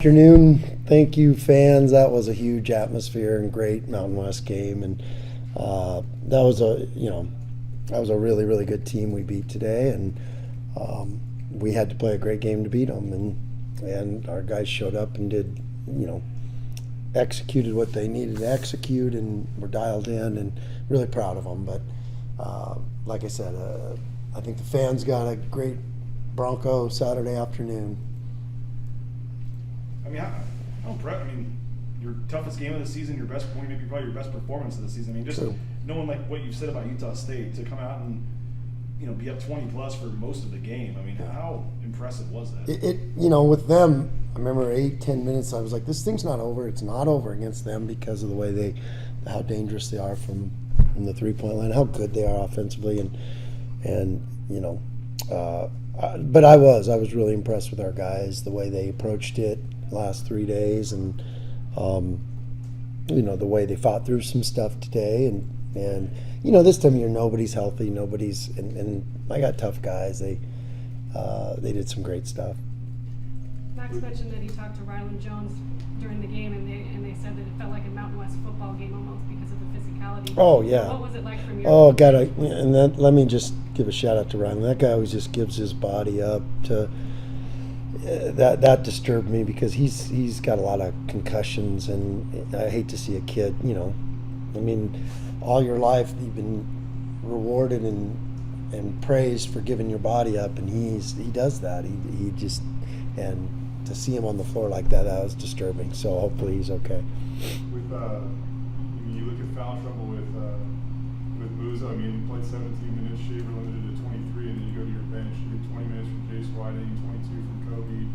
Afternoon. Thank you, fans. That was a huge atmosphere and great Mountain West game, and that was a really really good team we beat today, and we had to play a great game to beat them, and our guys showed up and did executed what they needed to execute, and were dialed in, and really proud of them. But like I said, I think the fans got a great Bronco Saturday afternoon. Your toughest game of the season, your best point, maybe probably your best performance of the season. True. Knowing like what you've said about Utah State, to come out and be up 20 plus for most of the game. How impressive was that? With them, I remember 8-10 minutes. I was like, this thing's not over. It's not over against them because of the way how dangerous they are from the 3-point line, how good they are offensively, but I was really impressed with our guys, the way they approached it last 3 days, and the way they fought through some stuff today, and this time of year nobody's healthy, and I got tough guys. They did some great stuff. Max mentioned that he talked to Ryland Jones during the game, and they said that it felt like a Mountain West football game almost because of the physicality. Oh yeah. What was it like from your? Oh God, let me just give a shout out to Ryland. That guy always just gives his body up to. That disturbed me because he's got a lot of concussions, and I hate to see a kid. All your life you've been rewarded and praised for giving your body up, and he does that. He just, and to see him on the floor like that was disturbing. So hopefully he's okay. With you look at foul trouble with Muzo. He played 17 minutes. Shaver limited to 23, and then you go to your bench. You get 20 minutes from Jace Whiting, 22 from Kobe.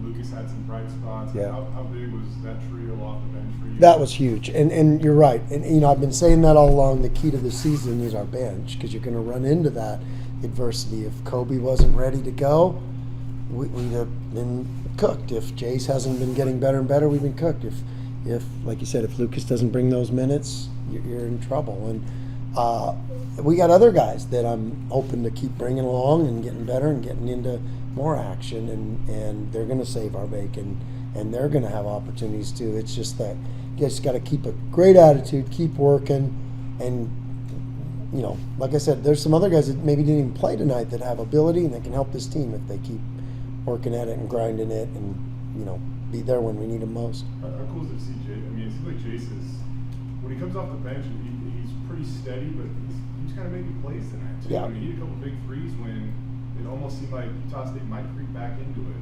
Lucas had some bright spots. Yeah. How big was that trio off the bench for you? That was huge, and you're right. And I've been saying that all along. The key to the season is our bench, because you're going to run into that adversity. If Kobe wasn't ready to go, we'd have been cooked. If Jace hasn't been getting better and better, we've been cooked. If like you said, if Lucas doesn't bring those minutes, you're in trouble. And we got other guys that I'm hoping to keep bringing along and getting better and getting into more action, and they're going to save our bacon, and they're going to have opportunities too. It's just that you just got to keep a great attitude, keep working, and like I said, there's some other guys that maybe didn't even play tonight that have ability and that can help this team if they keep working at it and grinding it, and be there when we need them most. How cool is it to see Jay? It seems like Jace is, when he comes off the bench, he's pretty steady, but he's kind of making plays tonight too. Yeah. He had a couple big threes when it almost seemed like Utah State might creep back into it.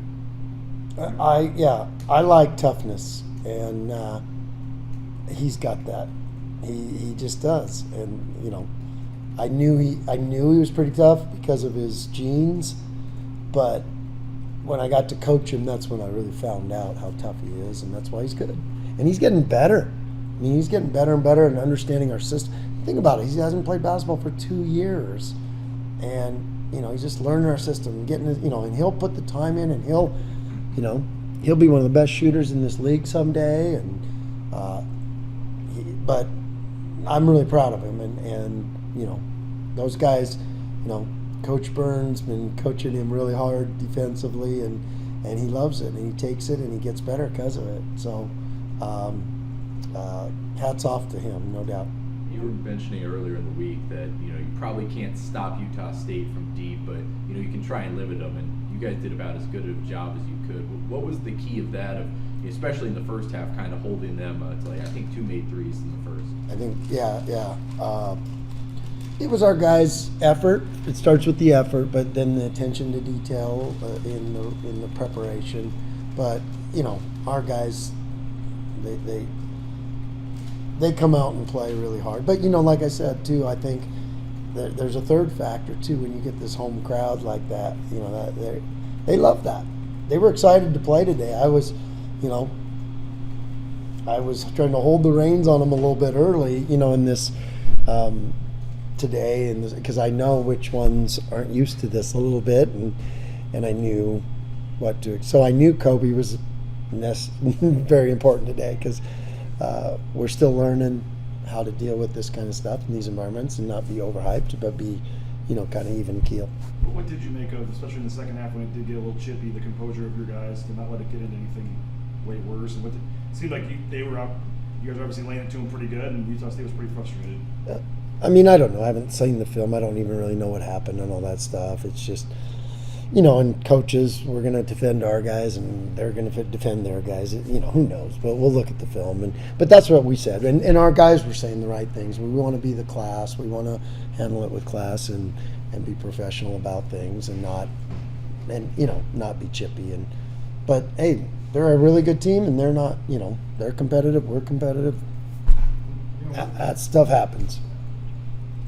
I like toughness, and he's got that. He just does, and I knew he was pretty tough because of his genes, but when I got to coach him, that's when I really found out how tough he is, and that's why he's good. And he's getting better. He's getting better and better and understanding our system. Think about it. He hasn't played basketball for 2 years, and he's just learning our system, getting and he'll put the time in, and he'll be one of the best shooters in this league someday. And but I'm really proud of him, and those guys, Coach Burns been coaching him really hard defensively, and he loves it, and he takes it, and he gets better because of it. So hats off to him, no doubt. You were mentioning earlier in the week that you probably can't stop Utah State from deep, but you can try and limit them, and you guys did about as good of a job as you could. What was the key of that, especially in the first half, kind of holding them to I think 2 made threes in the first? I think it was our guys' effort. It starts with the effort, but then the attention to detail in the preparation. But our guys, they come out and play really hard. But like I said too, I think there's a third factor too. When you get this home crowd like that, that they love that. They were excited to play today. I was trying to hold the reins on them a little bit early, in this today, and because I know which ones aren't used to this a little bit, and I knew what to. So I knew Kobe was very important today, because we're still learning how to deal with this kind of stuff in these environments and not be overhyped, but be kind of even keel. What did you make of, especially in the second half when it did get a little chippy, the composure of your guys to not let it get into anything way worse. And it seemed like they were up. You guys were obviously laying it to them pretty good, and Utah State was pretty frustrated. I mean, I don't know. I haven't seen the film. I don't even really know what happened and all that stuff. It's just, and coaches, we're going to defend our guys, and they're going to defend their guys. Who knows? But we'll look at the film. But that's what we said. And our guys were saying the right things. We want to be the class. We want to handle it with class and be professional about things and not be chippy. But, hey, they're a really good team, and they're not, they're competitive. We're competitive. That stuff happens.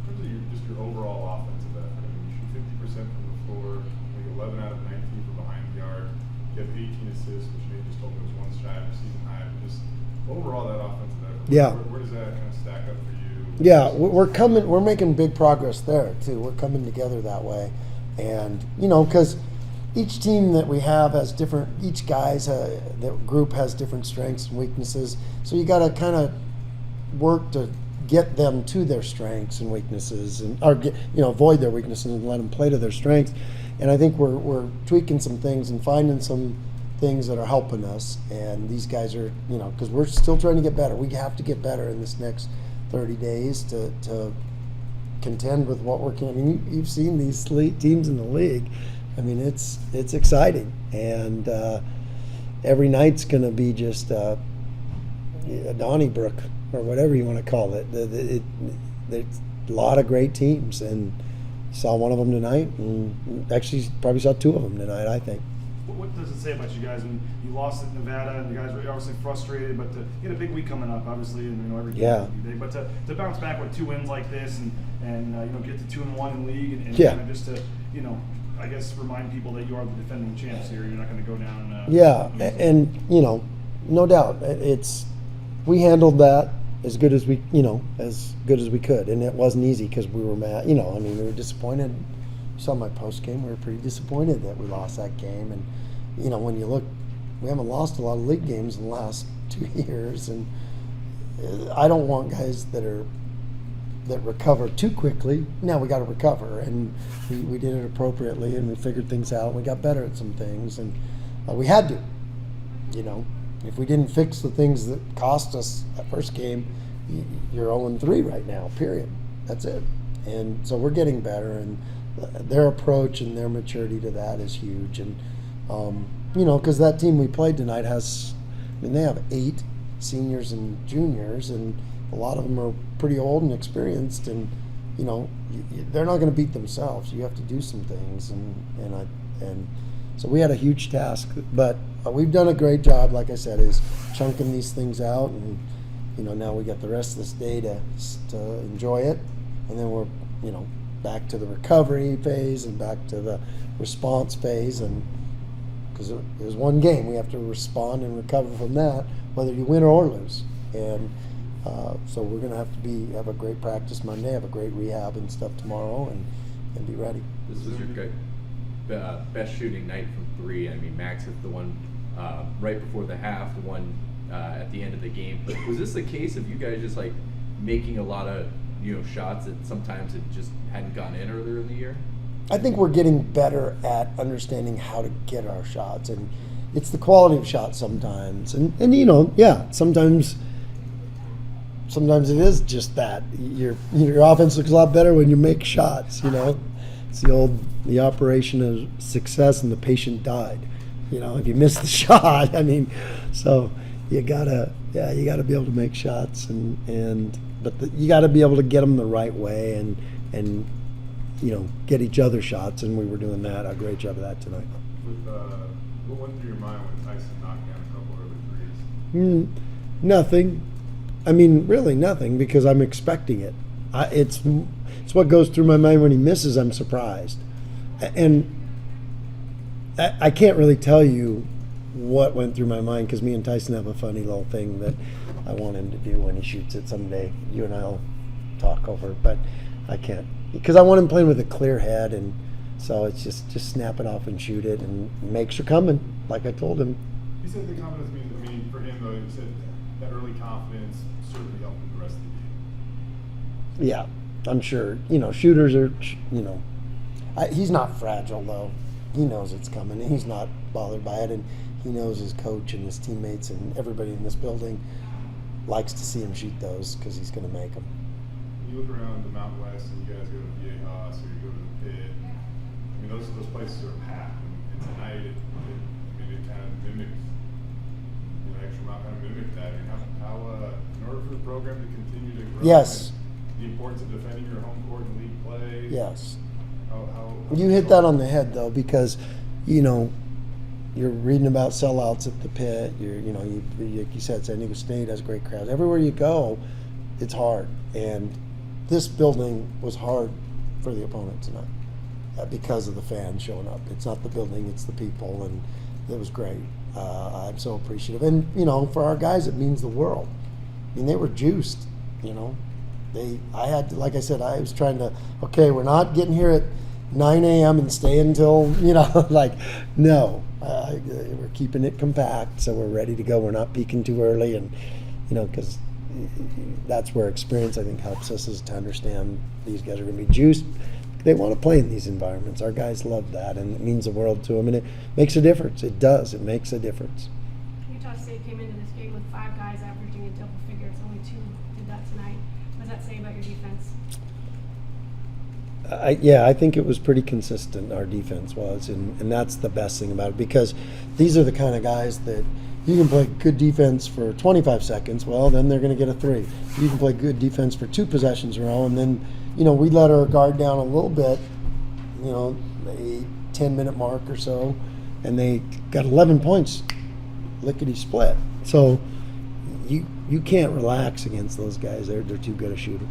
In terms of just your overall offensive effort, I mean, you shoot 50% from the floor, like 11 out of 19 from behind the arc. You have 18 assists, which Nate just told me was one shy of season high. But just overall, that offensive effort, Yeah. where does that kind of stack up for you? Yeah, we're making big progress there too. We're coming together that way, and because each team that we have has different. Each that group has different strengths and weaknesses. So you got to kind of work to get them to their strengths and weaknesses, avoid their weaknesses and let them play to their strengths. And I think we're tweaking some things and finding some things that are helping us. And these guys are, because we're still trying to get better. We have to get better in this next 30 days to contend with what we're. I mean, you've seen these teams in the league. I mean, it's exciting, and every night's going to be just a Donnybrook or whatever you want to call it. There's a lot of great teams, and saw one of them tonight, and actually probably saw two of them tonight, I think. What does it say about you guys when you lost at Nevada and you guys were obviously frustrated, but you had a big week coming up, obviously, and every game is big. But to bounce back with 2 wins like this and get to 2-1 in league and kind of just to I guess remind people that you are the defending champs here. You're not going to go down. And no doubt, we handled that as good as we could, and it wasn't easy because we were mad. We were disappointed. You saw my post game. We were pretty disappointed that we lost that game, and when you look, we haven't lost a lot of league games in the last 2 years, and I don't want guys that recover too quickly. Now we got to recover, and we did it appropriately, and we figured things out. And we got better at some things, and we had to. If we didn't fix the things that cost us that first game, you're 0-3 right now. Period. That's it. And so we're getting better, and their approach and their maturity to that is huge. And because that team we played tonight they have 8 seniors and juniors, and a lot of them are pretty old and experienced, and they're not going to beat themselves. You have to do some things, and so we had a huge task, but we've done a great job. Like I said, is chunking these things out, and now we got the rest of this day to enjoy it, and then we're back to the recovery phase and back to the response phase, and because it was one game, we have to respond and recover from that, whether you win or lose, and. So we're going to have to have a great practice Monday, have a great rehab and stuff tomorrow, and be ready. This was your best shooting night from 3. I mean, Max hit the one right before the half, the one at the end of the game. But was this a case of you guys just like making a lot of shots that sometimes it just hadn't gone in earlier in the year? I think we're getting better at understanding how to get our shots, and it's the quality of shots sometimes, and sometimes it is just that your offense looks a lot better when you make shots. It's the operation of success and the patient died. If you miss the shot, so you gotta be able to make shots, but you gotta be able to get them the right way and get each other shots, and we were doing that. A great job of that tonight. What went through your mind when Tyson knocked down a couple early threes? Nothing. Really nothing, because I'm expecting it. It's what goes through my mind when he misses. I'm surprised, and I can't really tell you what went through my mind, because me and Tyson have a funny little thing that I want him to do when he shoots it someday. You and I'll talk over it, but I can't, because I want him playing with a clear head, and so it's just snap it off and shoot it, and makes are coming, like I told him. He said the confidence means, for him though, he said that early confidence certainly helped with the rest of the game. Yeah, I'm sure. Shooters are, he's not fragile though. He knows it's coming, and he's not bothered by it. And he knows his coach and his teammates and everybody in this building likes to see him shoot those because he's going to make them. You look around the Mountain West and you guys go to Viejas or you go to the Pit. I mean, those places are packed. And tonight, it kind of mimicked, extra mile kind of mimicked that. I mean, how in order for the program to continue to grow, Yes. the importance of defending your home court in league play. Yes. How You hit that on the head, though, because, you're reading about sellouts at the Pit. Like you said, San Diego State has great crowds. Everywhere you go, it's hard. And this building was hard for the opponent tonight because of the fans showing up. It's not the building, it's the people, and it was great. I'm so appreciative. And, for our guys, it means the world. I mean, they were juiced, I had to, like I said, I was trying to, okay, we're not getting here at 9 a.m. and staying until, no. We're keeping it compact, so we're ready to go. We're not peaking too early, and, because that's where experience, I think, helps us, is to understand these guys are going to be juiced. They want to play in these environments. Our guys love that, and it means the world to them, and it makes a difference. It does. It makes a difference. Utah State came into this game with 5 guys averaging a double figure. It's only 2 did that tonight. What does that say about your defense? I think it was pretty consistent, our defense was, and that's the best thing about it, because these are the kind of guys that you can play good defense for 25 seconds, well, then they're going to get a 3. You can play good defense for 2 possessions in a row, and then, we let our guard down a little bit, the 10-minute mark or so, and they got 11 points, lickety-split. So you can't relax against those guys. They're too good of shooters.